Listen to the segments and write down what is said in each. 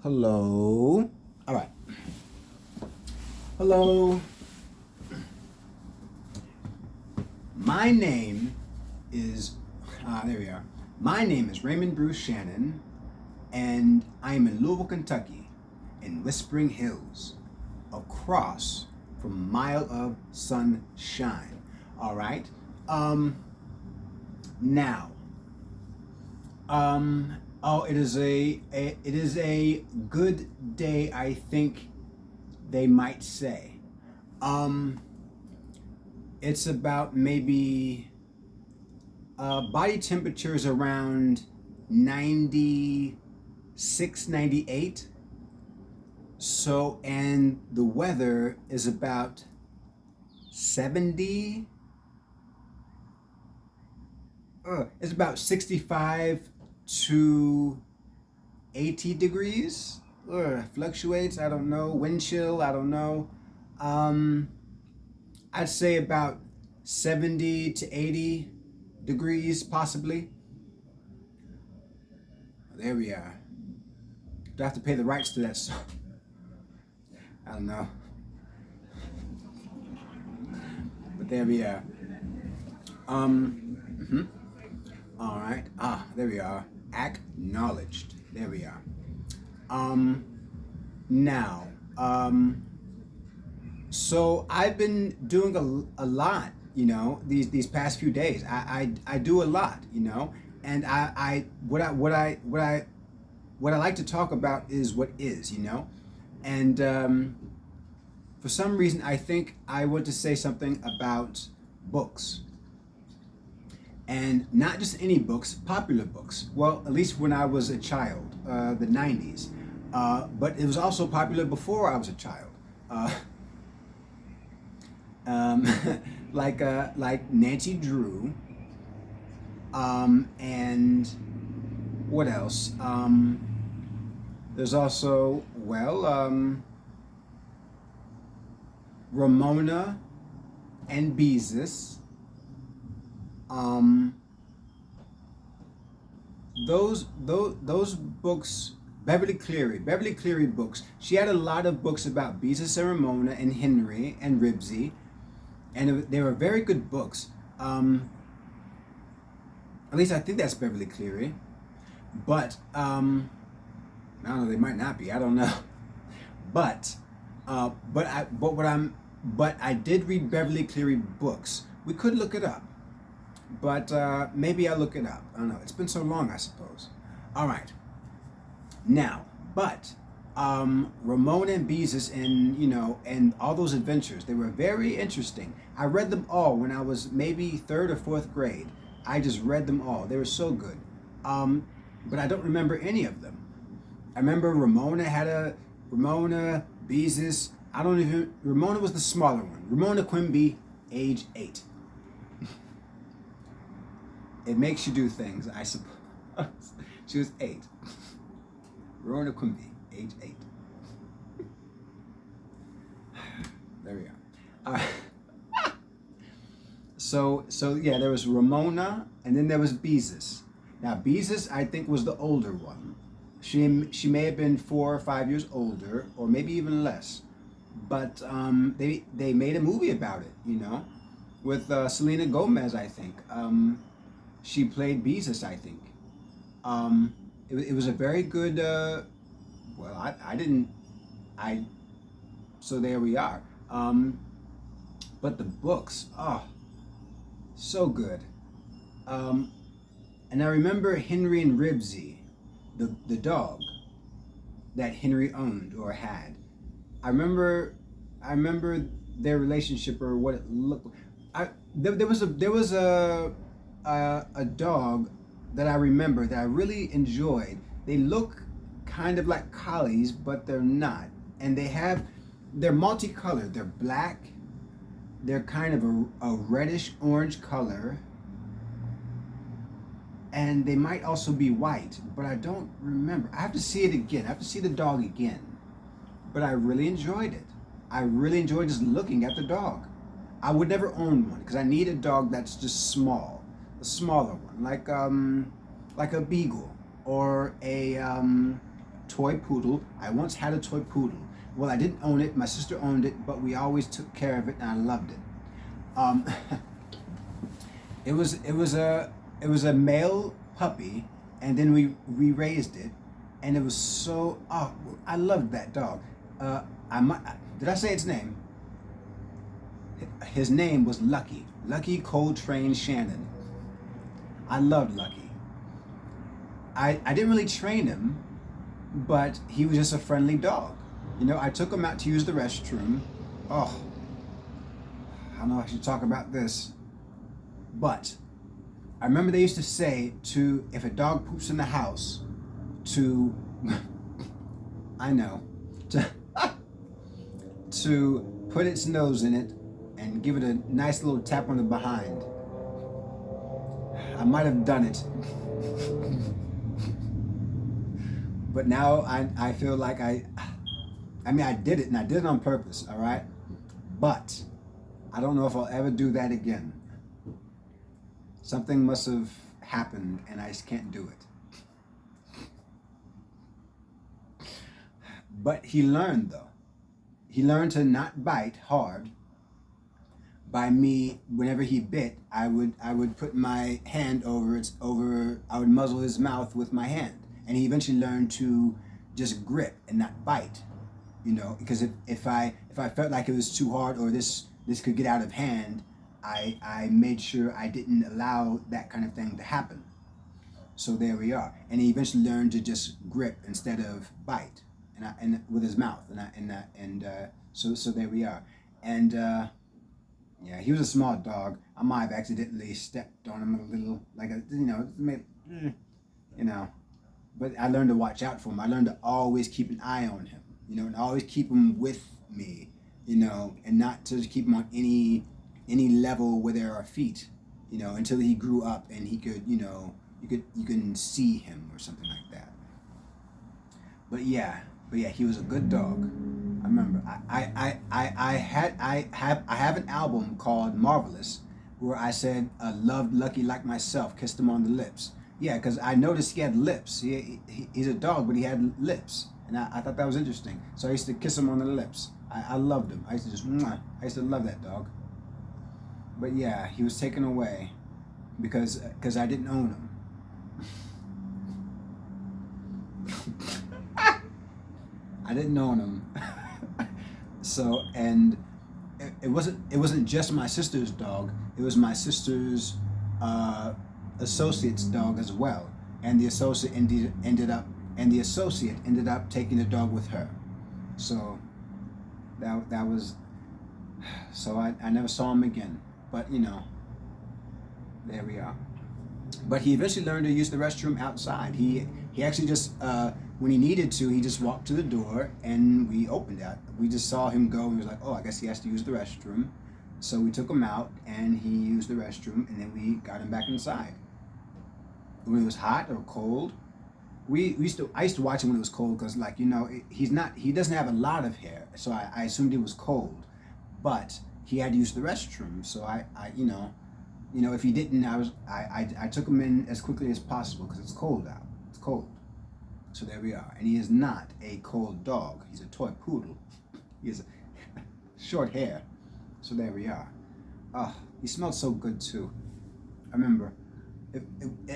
Hello. All right. Hello. My name is, there we are. My name is Raymond Bruce Shannon, and I am in Louisville, Kentucky, in Whispering Hills, across from a mile of sunshine. All right. Um, now, it is a good day, I think they might say. Um, it's about maybe body temperature is around 96, 98. So, and the weather is about 70. It's about 65 to 80 degrees. Fluctuates, I don't know. Wind chill, I don't know. Um, I'd say about 70 to 80 degrees, possibly. There we are. Do I have to pay the rights to that song? I don't know. But there we are. Mhm. All right. There we are. Acknowledged. There we are. Um, now, so I've been doing a lot, these past few days. I do a lot, and I what I like to talk about is what is, and for some reason I think I want to say something about books, and not just any books, popular books. Well, at least when I was a child, the '90s, but it was also popular before I was a child. Uh, um, like Nancy Drew, and what else? There's also Ramona and Beezus. Um, those books. Beverly Cleary books. She had a lot of books about Beezus and Ramona and Henry and Ribsy, and they were very good books. At least I think that's Beverly Cleary, but I don't know. They might not be. I don't know. But but I did read Beverly Cleary books. We could look it up, but maybe I'll look it up. I don't know. It's been so long, I suppose. All right. Now, but Ramona and Beezus and all those adventures, they were very interesting. I read them all when I was maybe third or fourth grade. I just read them all. They were so good. But I don't remember any of them. I remember Ramona, Beezus. Ramona was the smaller one. Ramona Quimby, age 8. It makes you do things, I suppose. She was 8. Ramona Quimby, age 8. There we are. So yeah, there was Ramona, and then there was Beezus. Now Beezus, I think, was the older one. She may have been 4 or 5 years older, or maybe even less. But they made a movie about it, with Selena Gomez, I think. She played Beezus, I think. It was a very good. I didn't. I. So there we are. But the books, so good. And I remember Henry and Ribsy, the dog that Henry owned or had. I remember their relationship, or what it looked. There was a dog that I remember that I really enjoyed. They look kind of like collies, but they're not, and they're multicolored. They're black. They're kind of a reddish orange color, and they might also be white, but I don't remember. I have to see it again. I have to see the dog again. But I really enjoyed it. I really enjoyed just looking at the dog. I would never own one because I need a dog that's just small, a smaller one, like a beagle or a toy poodle. I once had a toy poodle. Well, I didn't own it. My sister owned it, but we always took care of it, and I loved it. Um, it was a male puppy, and then we raised it, and it was so I loved that dog. Did I say its name? His name was Lucky. Lucky Coltrane Shannon. I loved Lucky. I didn't really train him, but he was just a friendly dog. You know, I took him out to use the restroom. Oh, I don't know if I should talk about this, but I remember they used to say to, if a dog poops in the house, to, I know, to put its nose in it and give it a nice little tap on the behind. I might have done it. But now I feel like I mean, I did it, and I did it on purpose, all right? But I don't know if I'll ever do that again. Something must have happened, and I just can't do it. But he learned, though. He learned to not bite hard. By me, whenever he bit, I would put my hand I would muzzle his mouth with my hand. And he eventually learned to just grip and not bite, you know, because if I felt like it was too hard or this could get out of hand, I made sure I didn't allow that kind of thing to happen. So there we are. And he eventually learned to just grip instead of bite, and with his mouth, so there we are. And yeah, he was a small dog. I might have accidentally stepped on him a little, you know. But I learned to watch out for him. I learned to always keep an eye on him, you know, and always keep him with me, you know, and not to keep him on any level where there are feet, you know, until he grew up and he could, you know, you can see him or something like that. But yeah, he was a good dog. I remember I have an album called Marvelous where I said loved Lucky like myself, kissed him on the lips. Yeah, because I noticed he had lips. He's a dog, but he had lips. And I thought that was interesting. So I used to kiss him on the lips. I loved him. I used to just, mwah. I used to love that dog. But yeah, he was taken away because I didn't own him. I didn't own him. So, and it wasn't just my sister's dog. It was my sister's associate's dog as well, and the associate ended up taking the dog with her. So that was, so I never saw him again. But you know, there we are. But he eventually learned to use the restroom outside. He actually just when he needed to, he just walked to the door and we opened it. We just saw him go and we was like, oh, I guess he has to use the restroom. So we took him out and he used the restroom, and then we got him back inside. When it was hot or cold, I used to watch him when it was cold, because, like, you know, he doesn't have a lot of hair, so I assumed it was cold, but he had to use the restroom. So I you know, if he didn't, I took him in as quickly as possible because it's cold out. It's cold. So there we are. And he is not a cold dog. He's a toy poodle. He has short hair. So there we are. Oh, he smelled so good too. I remember.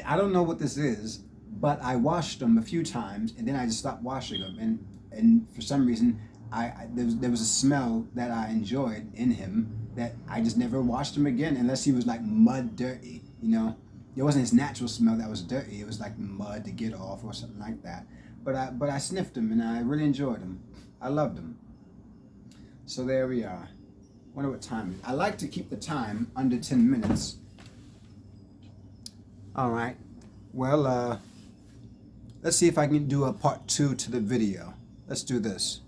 I don't know what this is, but I washed him a few times, and then I just stopped washing him. And for some reason, there was a smell that I enjoyed in him that I just never washed him again, unless he was like mud dirty, you know. It wasn't his natural smell that was dirty. It was like mud to get off or something like that. But I sniffed him, and I really enjoyed him. I loved him. So there we are. Wonder what time it is. I like to keep the time under 10 minutes. All right. Well, let's see if I can do a part 2 to the video. Let's do this.